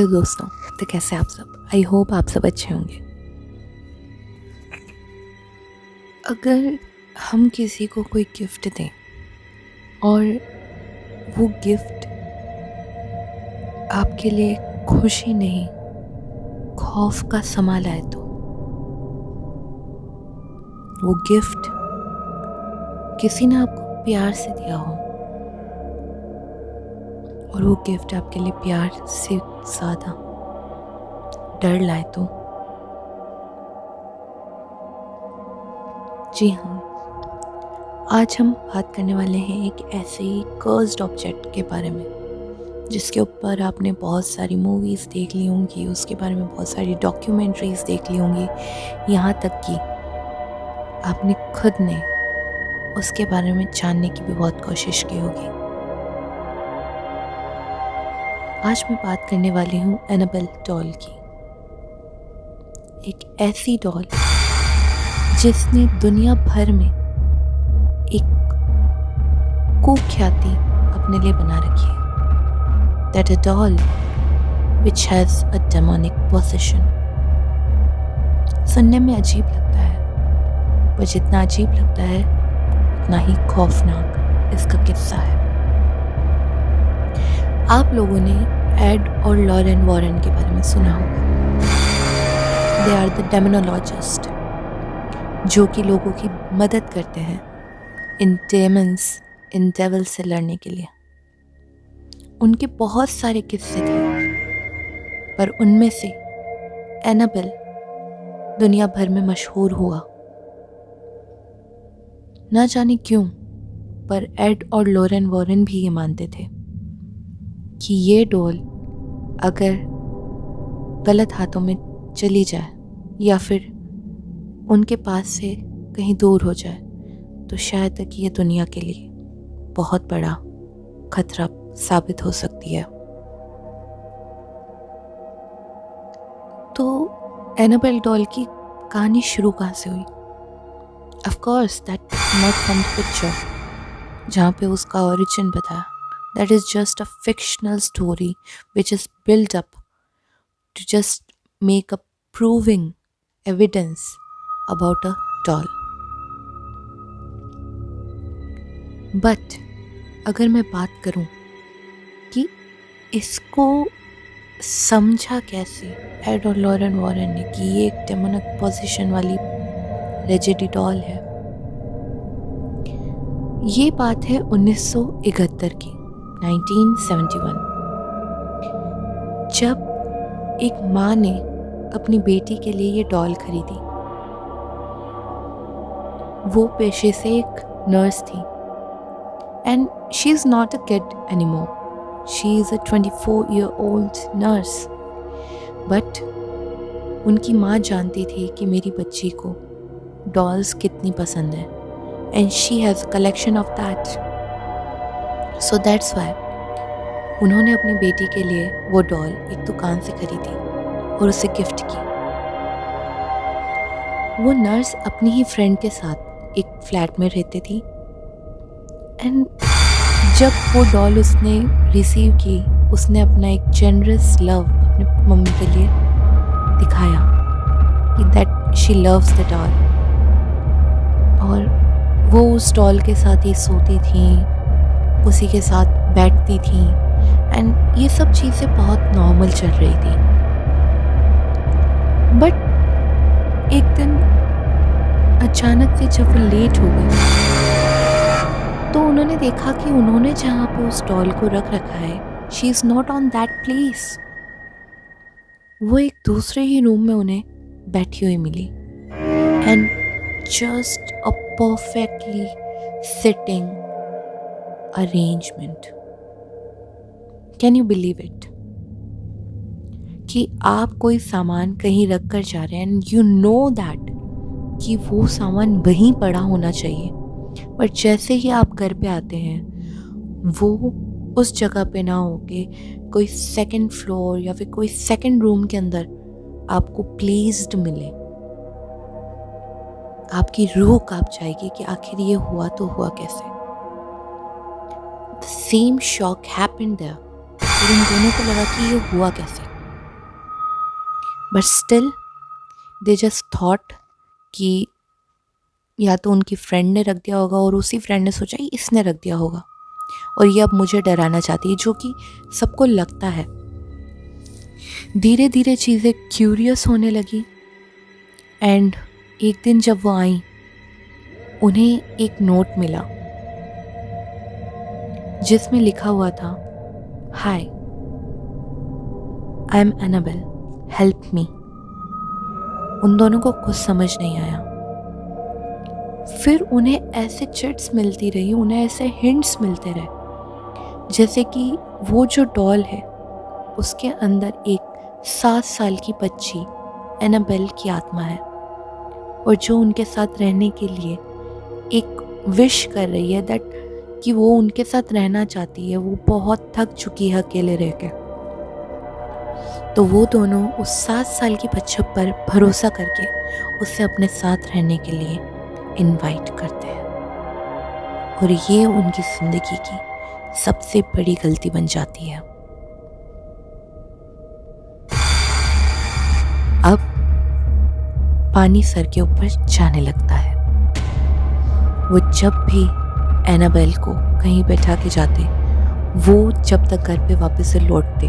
Hello दोस्तों, तो कैसे आप सब। आई होप आप सब अच्छे होंगे। अगर हम किसी को कोई गिफ्ट दें और वो गिफ्ट आपके लिए खुशी नहीं खौफ का समा लाए, तो वो गिफ्ट किसी ने आपको प्यार से दिया हो और वो गिफ्ट आपके लिए प्यार से ज़्यादा डर लाए, तो जी हाँ, आज हम बात करने वाले हैं एक ऐसे ही कर्स्ड ऑब्जेक्ट के बारे में जिसके ऊपर आपने बहुत सारी मूवीज़ देख ली होंगी, उसके बारे में बहुत सारी डॉक्यूमेंट्रीज़ देख ली होंगी, यहाँ तक कि आपने खुद ने उसके बारे में जानने की भी बहुत कोशिश की होगी। आज मैं बात करने वाली हूँ एनाबेल डॉल की, एक ऐसी डॉल जिसने दुनिया भर में एक कुख्याति अपने लिए बना रखी है। That a doll which has a demonic possession. सुनने में अजीब लगता है, पर जितना अजीब लगता है उतना ही खौफनाक इसका किस्सा है। आप लोगों ने एड और लॉरेन वॉरेन के बारे में सुना होगा। दे आर द डेमोनोलॉजिस्ट, जो कि लोगों की मदद करते हैं इन डेमन्स, इन डेविल से लड़ने के लिए। उनके बहुत सारे किस्से थे, पर उनमें से एनाबेल दुनिया भर में मशहूर हुआ। ना जाने क्यों, पर एड और लॉरेन वॉरेन भी ये मानते थे कि ये डॉल अगर गलत हाथों में चली जाए या फिर उनके पास से कहीं दूर हो जाए तो शायद तक ये दुनिया के लिए बहुत बड़ा खतरा साबित हो सकती है। तो एनाबेल डॉल की कहानी शुरू कहाँ से हुई? Of course that not from the picture जहाँ पे उसका ओरिजिन बताया। That is just a fictional story which is build up to just make a proving evidence about a doll. But अगर मैं बात करूं कि इसको समझा कैसे एड और लॉरेन वॉरेन ने कि ये एक डेमोनिक पोजीशन वाली लेजेंडरी डॉल है, ये बात है 1971 की, 1971, जब एक माँ ने अपनी बेटी के लिए ये डॉल खरीदी। वो पेशे से एक नर्स थी and she is not a kid anymore. She is a 24-year-old nurse. But उनकी माँ जानती थी कि मेरी बच्ची को डॉल्स कितनी पसंद है and she has a collection of that. So that's why उन्होंने अपनी बेटी के लिए वो डॉल एक दुकान से खरीदी और उसे गिफ्ट की। वो नर्स अपनी ही फ्रेंड के साथ एक फ्लैट में रहती थी एंड जब वो डॉल उसने रिसीव की, उसने अपना एक जेनरस लव अपने मम्मी के लिए दिखाया कि that she loves the doll, और वो उस डॉल के साथ ही सोती थी, उसी के साथ बैठती थी एंड ये सब चीज़ें बहुत नॉर्मल चल रही थी। बट एक दिन अचानक से जब वो लेट हो गई तो उन्होंने देखा कि उन्होंने जहाँ पे उस डॉल को रख रखा है, she is not on that place. वो एक दूसरे ही रूम में उन्हें बैठी हुई मिली and just a perfectly sitting arrangement. Can you believe it कि आप कोई सामान कहीं रख कर जा रहे हैं एंड यू नो दैट कि वो सामान वहीं पड़ा होना चाहिए, पर जैसे ही आप घर पे आते हैं वो उस जगह पे ना होके कोई सेकंड फ्लोर या फिर कोई सेकंड रूम के अंदर आपको प्लेस्ड मिले, आपकी रूह कांप जाएगी कि आखिर ये हुआ तो हुआ कैसे। The same shock happened there. फिर इन दोनों को लगा कि ये हुआ कैसे। But still they just thought कि या तो उनकी फ्रेंड ने रख दिया होगा और उसी फ्रेंड ने सोचा कि इसने रख दिया होगा और ये अब मुझे डराना चाहती है, जो कि सबको लगता है। धीरे धीरे चीज़ें क्यूरियस होने लगी एंड एक दिन जब वो आई, उन्हें एक नोट मिला जिसमें लिखा हुआ था, hi, I am Annabelle, help me. उन दोनों को कुछ समझ नहीं आया। फिर उन्हें ऐसे चिट्स मिलती रही, उन्हें ऐसे हिंट्स मिलते रहे, जैसे कि वो जो डॉल है उसके अंदर एक 7 साल की बच्ची एनाबेल की आत्मा है और जो उनके साथ रहने के लिए एक विश कर रही है दैट कि वो उनके साथ रहना चाहती है। वो बहुत थक चुकी है अकेले रह के। तो वो दोनों उस 7 साल की बच्चे पर भरोसा करके उसे अपने साथ रहने के लिए इनवाइट करते हैं और ये उनकी ज़िंदगी की सबसे बड़ी गलती बन जाती है। अब पानी सर के ऊपर जाने लगता है। वो जब भी एनाबेल को कहीं बैठा के जाते, वो जब तक घर पे वापस से लौटते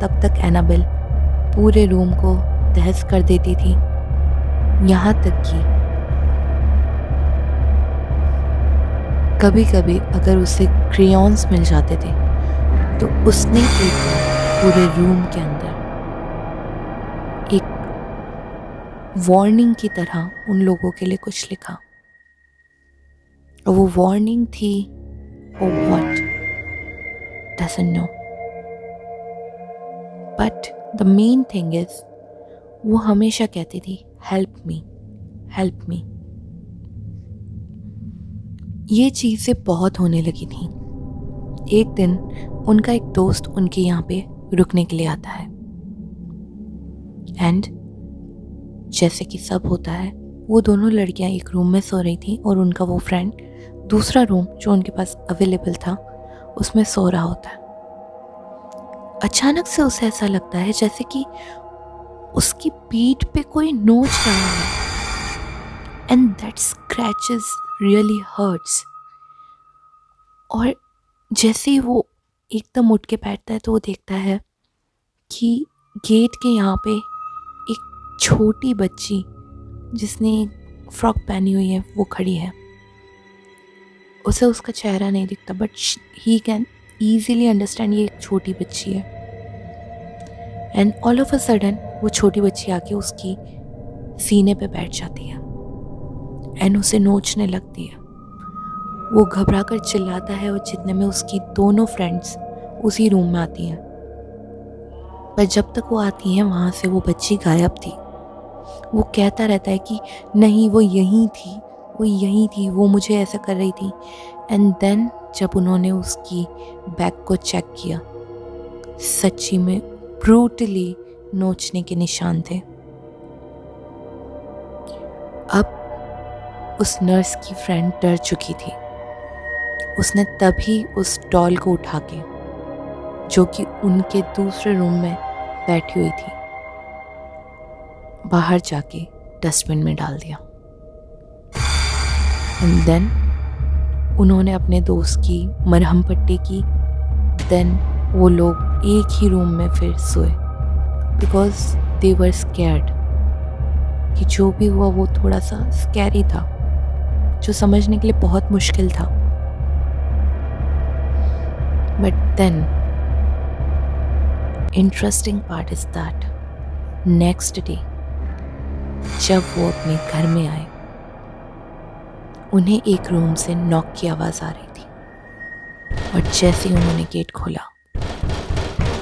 तब तक एनाबेल पूरे रूम को तहस कर देती थी। यहाँ तक कि कभी कभी अगर उसे क्रेयॉन्स मिल जाते थे तो उसने एक पूरे रूम के अंदर एक वार्निंग की तरह उन लोगों के लिए कुछ लिखा। और वो वार्निंग थी, oh what, doesn't know, but the main thing is वो हमेशा कहती थी, हेल्प मी, हेल्प मी। ये चीज़ें बहुत होने लगी थी। एक दिन उनका एक दोस्त उनके यहाँ पे रुकने के लिए आता है एंड जैसे कि सब होता है, वो दोनों लड़कियां एक रूम में सो रही थी और उनका वो फ्रेंड दूसरा रूम जो उनके पास अवेलेबल था उसमें सो रहा होता है। अचानक से उसे ऐसा लगता है जैसे कि उसकी पीठ पे कोई नोच रहा है and that scratches really hurts. और जैसे ही वो एकदम उठ के बैठता है तो वो देखता है कि गेट के यहाँ पे एक छोटी बच्ची जिसने एक फ्रॉक पहनी हुई है वो खड़ी है। उसे उसका चेहरा नहीं दिखता but he can easily understand ये एक छोटी बच्ची है। And all of a sudden वो छोटी बच्ची आके उसकी सीने पे बैठ जाती है एंड उसे नोचने लगती है। वो घबरा कर चिल्लाता है और जितने में उसकी दोनों फ्रेंड्स उसी रूम में आती हैं। पर जब तक वो आती हैं वहाँ से वो बच्ची गायब थी। वो कहता रहता है कि नहीं, वो यहीं थी, वो यहीं थी, वो मुझे ऐसा कर रही थी। एंड देन जब उन्होंने उसकी बैग को चेक किया, सच्ची में ब्रूटली नोचने के निशान थे। अब उस नर्स की फ्रेंड डर चुकी थी। उसने तभी उस डॉल को उठा के, जो कि उनके दूसरे रूम में बैठी हुई थी, बाहर जाके डस्टबिन में डाल दिया। एंड देन उन्होंने अपने दोस्त की मरहम पट्टी की। देन वो लोग एक ही रूम में फिर सोए बिकॉज दे वर स्कैर्ड कि जो भी हुआ वो थोड़ा सा स्कैरी था, जो समझने के लिए बहुत मुश्किल था। But then interesting part is that next day जब वो अपने घर में आए, उन्हें एक रूम से नॉक की आवाज़ आ रही थी और जैसे ही उन्होंने गेट खोला,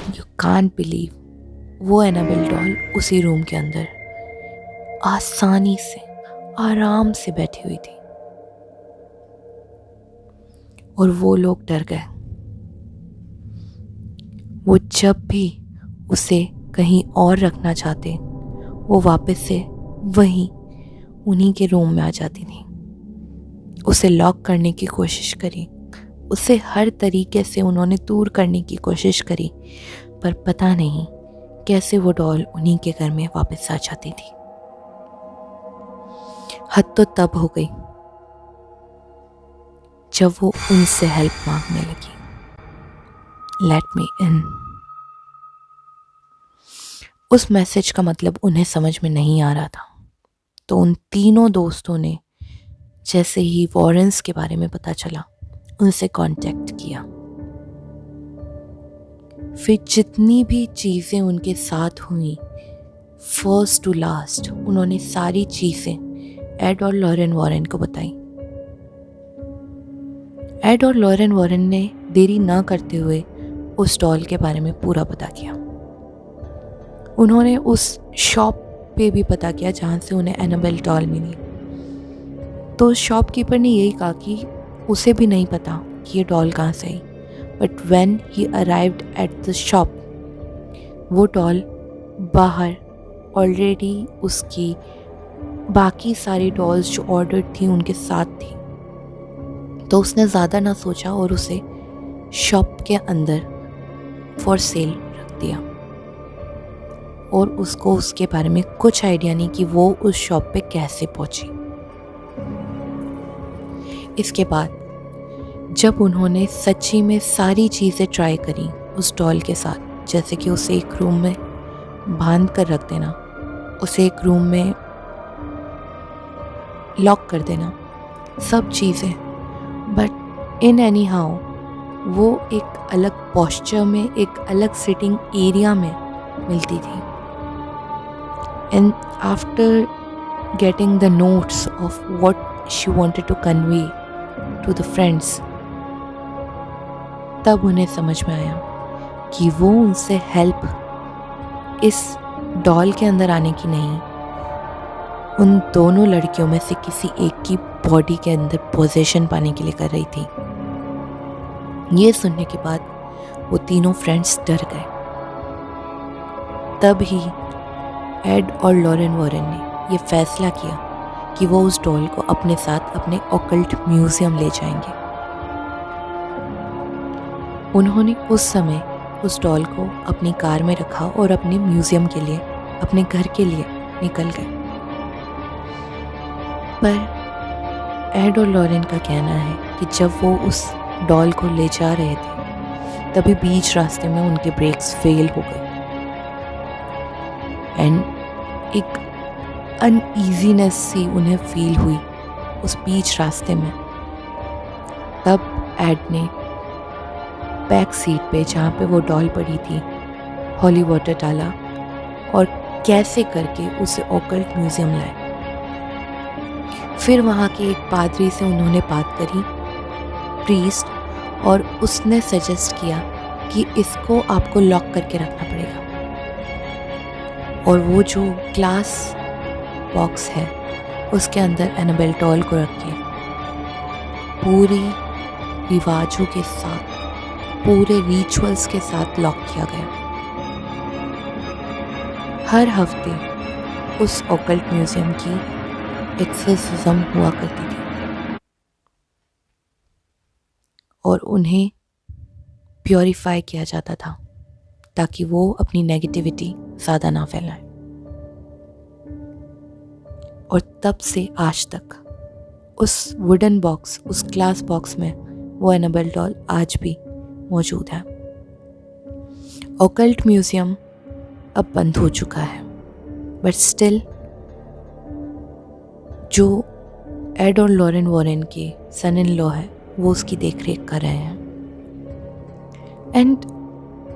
यू कांट बिलीव, वो एनाबेल डॉल उसी रूम के अंदर आसानी से, आराम से बैठी हुई थी। और वो लोग डर गए। वो जब भी उसे कहीं और रखना चाहते, वो वापस से वहीं उन्हीं के रूम में आ जाती थी। उसे लॉक करने की कोशिश करी, उसे हर तरीके से उन्होंने दूर करने की कोशिश करी, पर पता नहीं कैसे वो डॉल उन्हीं के घर में वापस आ जाती थी। हद तो तब हो गई जब वो उनसे हेल्प मांगने लगी, लेट मी इन। उस मैसेज का मतलब उन्हें समझ में नहीं आ रहा था, तो उन तीनों दोस्तों ने जैसे ही वॉरेंस के बारे में पता चला उनसे कांटेक्ट किया। फिर जितनी भी चीज़ें उनके साथ हुई, फर्स्ट टू लास्ट, उन्होंने सारी चीज़ें एड और लॉरेन वॉरेन को बताई। एड और लॉरेन वॉरेन ने देरी ना करते हुए उस डॉल के बारे में पूरा पता किया। उन्होंने उस शॉप पे भी पता किया जहाँ से उन्हें एनाबेल डॉल मिली। तो शॉपकीपर ने यही कहा कि उसे भी नहीं पता कि ये डॉल कहाँ से आई, but when he arrived at the shop, वो डॉल बाहर ऑलरेडी उसकी बाकी सारी डॉल्स जो ऑर्डर थी उनके साथ थी। तो उसने ज़्यादा ना सोचा और उसे शॉप के अंदर फॉर सेल रख दिया, और उसको उसके बारे में कुछ आइडिया नहीं कि वो उस शॉप पे कैसे पहुंची। इसके बाद जब उन्होंने सच्ची में सारी चीज़ें ट्राई करी उस डॉल के साथ, जैसे कि उसे एक रूम में बांध कर रख देना, उसे एक रूम में लॉक कर देना, सब चीज़ें, बट इन एनी हाउ वो एक अलग पोस्चर में, एक अलग सिटिंग एरिया में मिलती थी। And after getting the notes of what she wanted to convey to the friends, तब उन्हें समझ में आया कि वो उनसे हेल्प इस डॉल के अंदर आने की नहीं, उन दोनों लड़कियों में से किसी एक की बॉडी के अंदर पोजीशन पाने के लिए कर रही थी। ये सुनने के बाद वो तीनों फ्रेंड्स डर गए। तब ही एड और लॉरेन वॉरेन ने ये फैसला किया कि वो उस डॉल को अपने साथ अपने ऑकल्ट म्यूजियम ले जाएंगे। उन्होंने उस समय उस डॉल को अपनी कार में रखा और अपने म्यूजियम के लिए, अपने घर के लिए निकल गए। पर एड और लॉरेन का कहना है कि जब वो उस डॉल को ले जा रहे थे तभी बीच रास्ते में उनके ब्रेक्स फेल हो गए एंड एक अनईजीनेस सी उन्हें फील हुई उस बीच रास्ते में। तब एड ने बैक सीट पे, जहाँ पे वो डॉल पड़ी थी, हॉली वाटर डाला और कैसे करके उसे ऑकल्ट म्यूजियम लाए। फिर वहाँ के एक पादरी से उन्होंने बात करी, प्रीस्ट, और उसने सजेस्ट किया कि इसको आपको लॉक करके रखना पड़ेगा, और वो जो ग्लास बॉक्स है उसके अंदर एनाबेल डॉल को रख के पूरी रिवाजों के साथ, पूरे रिचुअल्स के साथ लॉक किया गया। हर हफ्ते उस ऑकल्ट म्यूजियम की एक्सोर्सिज्म हुआ करती थी और उन्हें प्योरीफाई किया जाता था ताकि वो अपनी नेगेटिविटी ज़्यादा ना फैलाएं। और तब से आज तक उस वुडन बॉक्स, उस ग्लास बॉक्स में वो एनाबेल डॉल आज भी मौजूद है। ऑकल्ट म्यूजियम अब बंद हो चुका है, बट स्टिल जो एड और लॉरेन वॉरेन के सन इन लॉ है वो उसकी देखरेख कर रहे हैं। एंड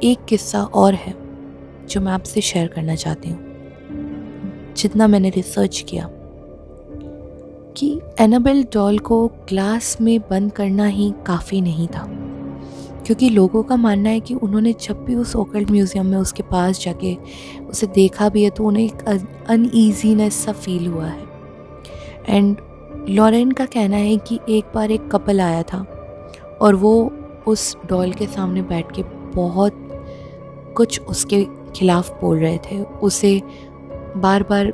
एक किस्सा और है जो मैं आपसे शेयर करना चाहती हूँ। जितना मैंने रिसर्च किया कि एनाबेल डॉल को ग्लास में बंद करना ही काफ़ी नहीं था, क्योंकि लोगों का मानना है कि उन्होंने जब भी उस ऑकल्ट म्यूज़ियम में उसके पास जाके उसे देखा भी है तो उन्हें एक अनईजीनेस सा फील हुआ है। एंड लॉरेन का कहना है कि एक बार एक कपल आया था और वो उस डॉल के सामने बैठ के बहुत कुछ उसके खिलाफ बोल रहे थे, उसे बार बार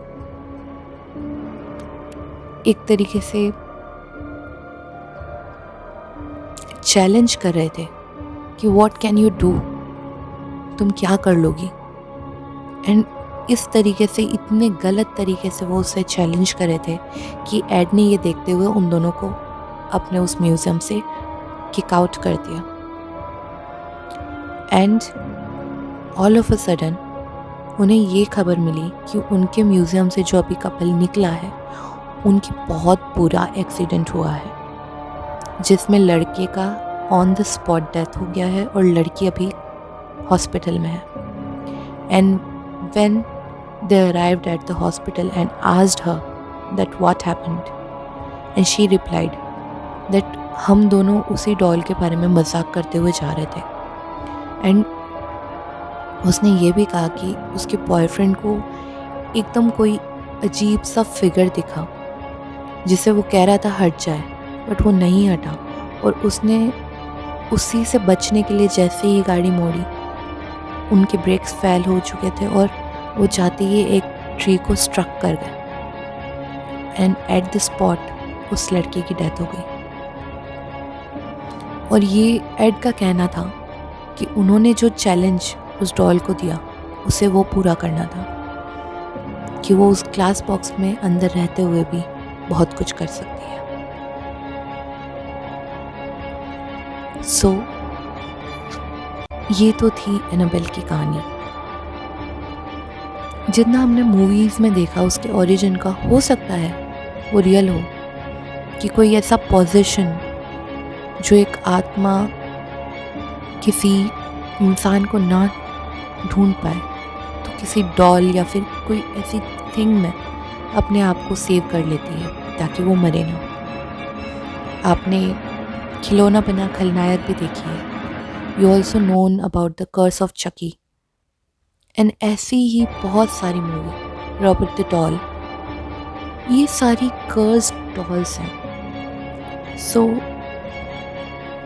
एक तरीके से चैलेंज कर रहे थे कि व्हाट कैन यू डू, तुम क्या कर लोगी। एंड इस तरीके से, इतने गलत तरीके से वो उसे चैलेंज करे थे कि एड ने ये देखते हुए उन दोनों को अपने उस म्यूज़ियम से किक आउट कर दिया। And all of a sudden उन्हें ये खबर मिली कि उनके म्यूज़ियम से जो अभी कपल निकला है, उनकी बहुत बुरा एक्सीडेंट हुआ है, जिसमें लड़के का ऑन द स्पॉट डेथ हो गया है और लड़की अभी हॉस्पिटल में है। And when they arrived at the hospital and asked her that what happened, and she replied that हम दोनों उसी डॉल के बारे में मजाक करते हुए जा रहे थे। एंड उसने ये भी कहा कि उसके बॉयफ्रेंड को एकदम कोई अजीब सा फिगर दिखा जिसे वो कह रहा था हट जाए, बट वो नहीं हटा, और उसने उसी से बचने के लिए जैसे ही गाड़ी मोड़ी, उनके ब्रेक्स फेल हो चुके थे और वो जाते ही एक ट्री को स्ट्रक कर गए। एंड एट द स्पॉट उस लड़के की डेथ हो गई। और ये एड का कहना था कि उन्होंने जो चैलेंज उस डॉल को दिया उसे वो पूरा करना था, कि वो उस ग्लास बॉक्स में अंदर रहते हुए भी बहुत कुछ कर सकती है। सो ये तो थी एनाबेल की कहानी। जितना हमने मूवीज़ में देखा उसके ओरिजिन का, हो सकता है वो रियल हो, कि कोई ऐसा पोजीशन जो एक आत्मा किसी इंसान को ना ढूंढ पाए, तो किसी डॉल या फिर कोई ऐसी थिंग में अपने आप को सेव कर लेती है ताकि वो मरे ना। आपने खिलौना बना खलनायक भी देखी है। You also known about the curse of Chucky, and ऐसी ही बहुत सारी मूवी, रॉबर्ट द डॉल, ये सारी कर्स डॉल्स हैं। So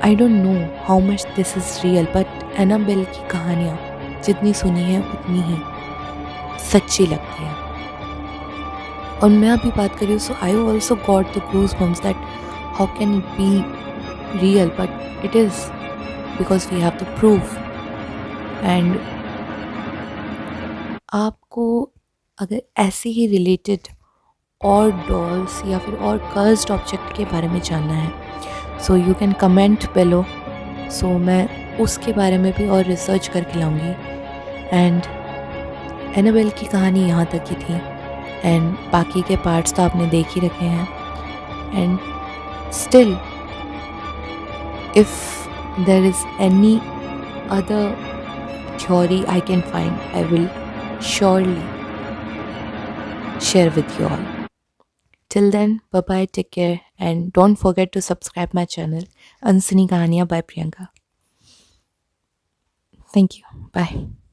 I don't know how much this is real, but Annabelle की कहानियाँ जितनी सुनी है उतनी ही सच्ची लगती है। और मैं अभी बात कर रही हूँ, so I also got the goose bumps that how can it be real, but it is, because we have the proof. And आपको अगर ऐसे ही रिलेटेड और डॉल्स या फिर और कर्स्ड ऑब्जेक्ट के बारे में जानना है, सो यू कैन कमेंट बेलो, सो मैं उसके बारे में भी और रिसर्च करके लाऊंगी। एंड एनाबेल की कहानी यहाँ तक ही थी, एंड बाकी के पार्ट्स तो आपने देख ही रखे हैं। And still if there is any other theory I can find, I will surely share with you all. Till then, bye bye, take care, and don't forget to subscribe my channel, Unsuni Kahaniyan by Priyanka. Thank you. Bye.